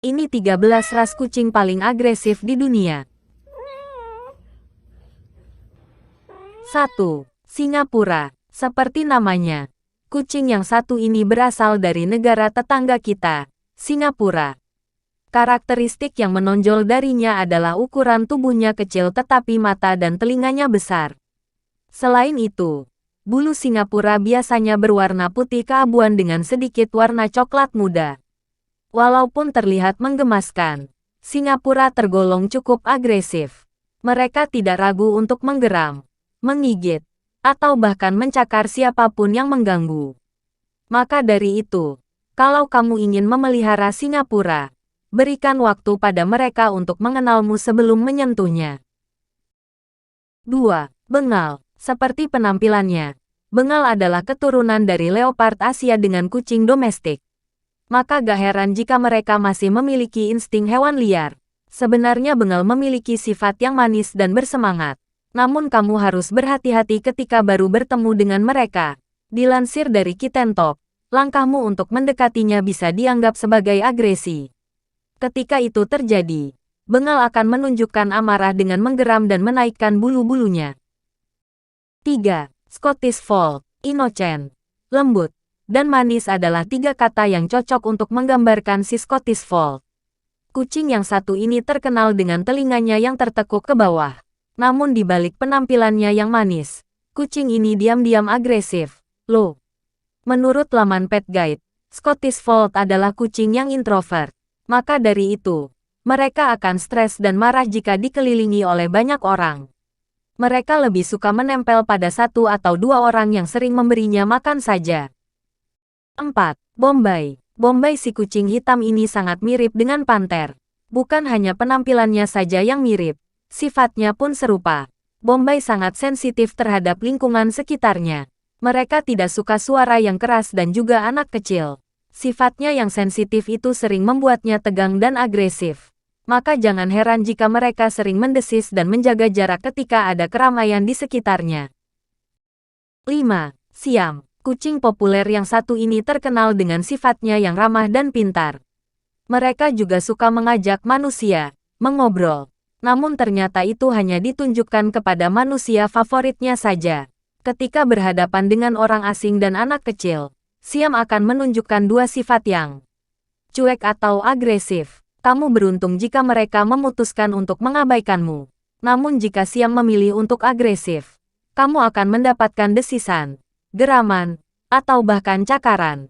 Ini 13 ras kucing paling agresif di dunia. 1. Singapura. Seperti namanya, kucing yang satu ini berasal dari negara tetangga kita, Singapura. Karakteristik yang menonjol darinya adalah ukuran tubuhnya kecil tetapi mata dan telinganya besar. Selain itu, bulu Singapura biasanya berwarna putih keabuan dengan sedikit warna coklat muda. Walaupun terlihat menggemaskan, Singapura tergolong cukup agresif. Mereka tidak ragu untuk menggeram, menggigit, atau bahkan mencakar siapapun yang mengganggu. Maka dari itu, kalau kamu ingin memelihara Singapura, berikan waktu pada mereka untuk mengenalmu sebelum menyentuhnya. 2. Bengal. Seperti penampilannya, bengal adalah keturunan dari leopard Asia dengan kucing domestik. Maka gak heran jika mereka masih memiliki insting hewan liar. Sebenarnya bengal memiliki sifat yang manis dan bersemangat. Namun kamu harus berhati-hati ketika baru bertemu dengan mereka. Dilansir dari Kitentop, langkahmu untuk mendekatinya bisa dianggap sebagai agresi. Ketika itu terjadi, bengal akan menunjukkan amarah dengan menggeram dan menaikkan bulu-bulunya. 3. Scottish Fold. Innocent, lembut, dan manis adalah 3 kata yang cocok untuk menggambarkan si Scottish Fold. Kucing yang satu ini terkenal dengan telinganya yang tertekuk ke bawah. Namun di balik penampilannya yang manis, kucing ini diam-diam agresif. Loh. Menurut laman Pet Guide, Scottish Fold adalah kucing yang introvert. Maka dari itu, mereka akan stres dan marah jika dikelilingi oleh banyak orang. Mereka lebih suka menempel pada 1 atau 2 orang yang sering memberinya makan saja. 4. Bombay. Bombay, si kucing hitam ini sangat mirip dengan panter. Bukan hanya penampilannya saja yang mirip, sifatnya pun serupa. Bombay sangat sensitif terhadap lingkungan sekitarnya. Mereka tidak suka suara yang keras dan juga anak kecil. Sifatnya yang sensitif itu sering membuatnya tegang dan agresif. Maka jangan heran jika mereka sering mendesis dan menjaga jarak ketika ada keramaian di sekitarnya. 5. Siam. Kucing populer yang satu ini terkenal dengan sifatnya yang ramah dan pintar. Mereka juga suka mengajak manusia mengobrol. Namun ternyata itu hanya ditunjukkan kepada manusia favoritnya saja. Ketika berhadapan dengan orang asing dan anak kecil, Siam akan menunjukkan 2 sifat yang cuek atau agresif. Kamu beruntung jika mereka memutuskan untuk mengabaikanmu. Namun jika Siam memilih untuk agresif, kamu akan mendapatkan desisan, geraman, atau bahkan cakaran.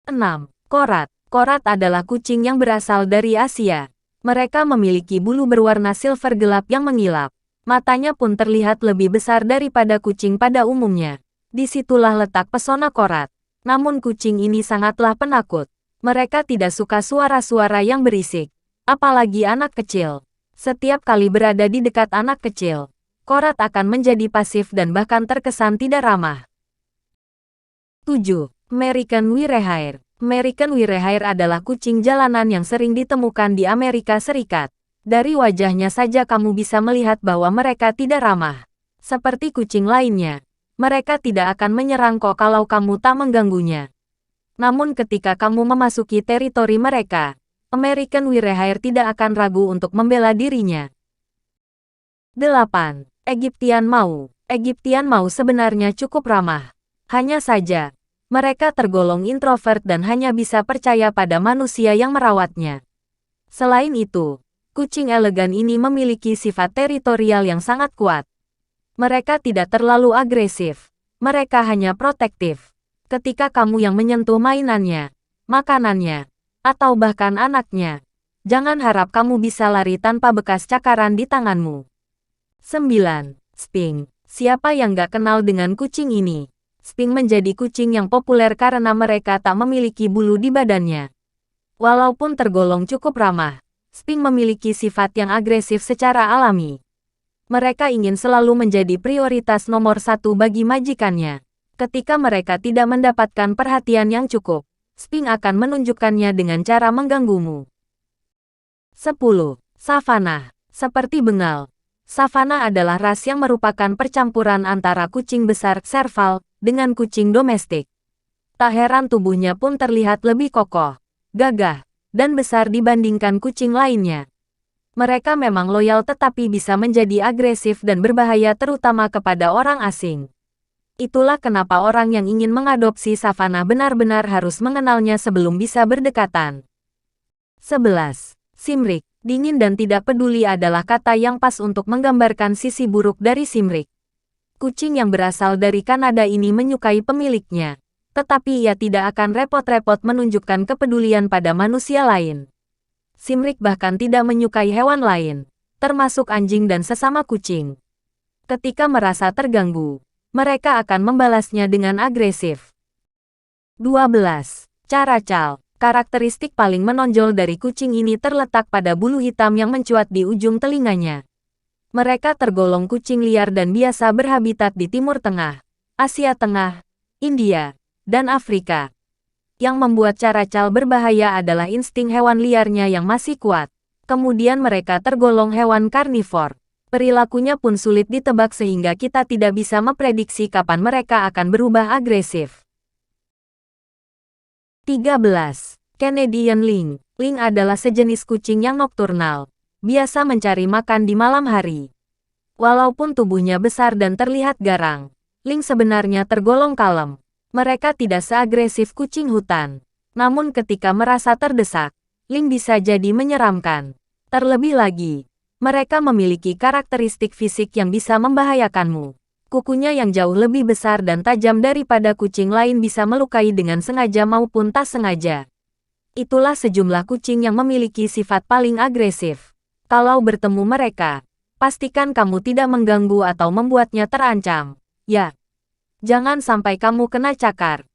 6. Korat. Korat adalah kucing yang berasal dari Asia. Mereka memiliki bulu berwarna silver gelap yang mengilap. Matanya pun terlihat lebih besar daripada kucing pada umumnya. Disitulah letak pesona korat. Namun kucing ini sangatlah penakut. Mereka tidak suka suara-suara yang berisik, apalagi anak kecil. Setiap kali berada di dekat anak kecil, korat akan menjadi pasif dan bahkan terkesan tidak ramah. 7. American Wirehair. American Wirehair adalah kucing jalanan yang sering ditemukan di Amerika Serikat. Dari wajahnya saja kamu bisa melihat bahwa mereka tidak ramah. Seperti kucing lainnya, mereka tidak akan menyerang kok kalau kamu tak mengganggunya. Namun ketika kamu memasuki teritori mereka, American Wirehair tidak akan ragu untuk membela dirinya. 8. Egyptian Mau. Egyptian Mau sebenarnya cukup ramah. Hanya saja, mereka tergolong introvert dan hanya bisa percaya pada manusia yang merawatnya. Selain itu, kucing elegan ini memiliki sifat teritorial yang sangat kuat. Mereka tidak terlalu agresif. Mereka hanya protektif. Ketika kamu yang menyentuh mainannya, makanannya, atau bahkan anaknya, jangan harap kamu bisa lari tanpa bekas cakaran di tanganmu. 9. Sphinx. Siapa yang gak kenal dengan kucing ini? Sphinx menjadi kucing yang populer karena mereka tak memiliki bulu di badannya. Walaupun tergolong cukup ramah, Sphinx memiliki sifat yang agresif secara alami. Mereka ingin selalu menjadi prioritas nomor 1 bagi majikannya. Ketika mereka tidak mendapatkan perhatian yang cukup, Sphinx akan menunjukkannya dengan cara mengganggumu. 10. Savannah. Seperti bengal, Savannah adalah ras yang merupakan percampuran antara kucing besar serval dengan kucing domestik. Tak heran tubuhnya pun terlihat lebih kokoh, gagah, dan besar dibandingkan kucing lainnya. Mereka memang loyal tetapi bisa menjadi agresif dan berbahaya terutama kepada orang asing. Itulah kenapa orang yang ingin mengadopsi savana benar-benar harus mengenalnya sebelum bisa berdekatan. 11. Simrik, dingin dan tidak peduli adalah kata yang pas untuk menggambarkan sisi buruk dari Simrik. Kucing yang berasal dari Kanada ini menyukai pemiliknya, tetapi ia tidak akan repot-repot menunjukkan kepedulian pada manusia lain. Simrik bahkan tidak menyukai hewan lain, termasuk anjing dan sesama kucing. Ketika merasa terganggu, mereka akan membalasnya dengan agresif. 12. Cara cal. Karakteristik paling menonjol dari kucing ini terletak pada bulu hitam yang mencuat di ujung telinganya. Mereka tergolong kucing liar dan biasa berhabitat di Timur Tengah, Asia Tengah, India, dan Afrika. Yang membuat cara cal berbahaya adalah insting hewan liarnya yang masih kuat. Kemudian mereka tergolong hewan karnivor. Perilakunya pun sulit ditebak sehingga kita tidak bisa memprediksi kapan mereka akan berubah agresif. 13. Canadian Lynx. Lynx adalah sejenis kucing yang nokturnal, biasa mencari makan di malam hari. Walaupun tubuhnya besar dan terlihat garang, Lynx sebenarnya tergolong kalem. Mereka tidak seagresif kucing hutan. Namun ketika merasa terdesak, Lynx bisa jadi menyeramkan. Terlebih lagi, mereka memiliki karakteristik fisik yang bisa membahayakanmu. Kukunya yang jauh lebih besar dan tajam daripada kucing lain bisa melukai dengan sengaja maupun tak sengaja. Itulah sejumlah kucing yang memiliki sifat paling agresif. Kalau bertemu mereka, pastikan kamu tidak mengganggu atau membuatnya terancam. Ya, jangan sampai kamu kena cakar.